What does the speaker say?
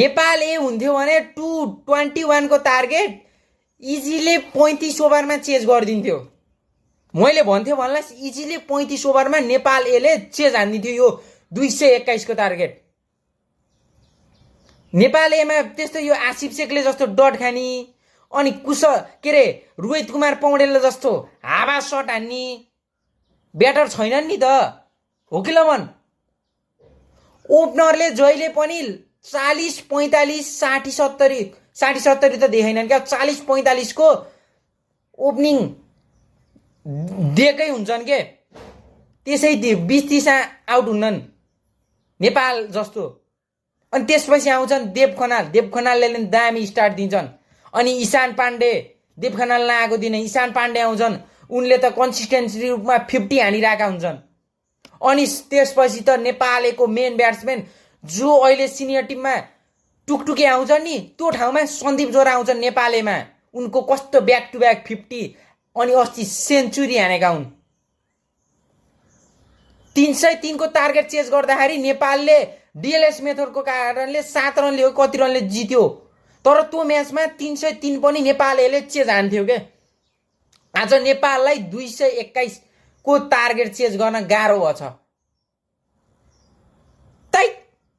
नेपाल ए हुन्थ्यो भने 221 को टार्गेट इजिली 35 ओभरमा चेज गरिदिन्थ्यो। मैले भन्थ्यो भन्ला इजिली 35 ओभरमा नेपाल एले चेज हान्दिन्थ्यो यो 221 को टार्गेट। नेपाल एमा त्यस्तो यो आसिफ शेखले जस्तो डट खानी अनि के रे रोहित कुमार पौडेलले जस्तो हावा सट हान्ने ब्याटर छैनन् नि त, हो कि लमन? ओपनरले जहिले पनि 40 45 60 70 60 70 त देखाइनन् क्या, 40 45 को ओपनिङ दिएकै हुन्छन् के, त्यसै 20 30 आउट हुन्नन् नेपाल जस्तो। अनि त्यसपछि आउँछन् देव खनालले दामी स्टार्ट दिन्छन्। अनि ईशान पाण्डे, देव खनाल नआएको दिन ईशान पाण्डे आउँछन्, उनले त कन्सिस्टेन्सी रूपमा 50 हानिरहेका हुन्छन्। अनि त्यसपछि त नेपालको मेन ब्याट्सम्यान जो अहिले सिनियर टिममा टुकटुके आउँछन् नि, त्यो ठाउँमा सन्दीप जोरा आउँछन् नेपालमा, उनको कस्तो ब्याक टु ब्याक 50 अनि अस्ति सेन्चुरी हानेका हुन्। 303 को टार्गेट चेज गर्दाखेरि नेपालले डिएलएस मेथडको कारणले 7 रनले हो कति रनले जित्यो, तर त्यो म्याचमा 303 पनि नेपालले चेज हान्थ्यो के। आज नेपाललाई 221 को टार्गेट चेज गर्न गाह्रो छ।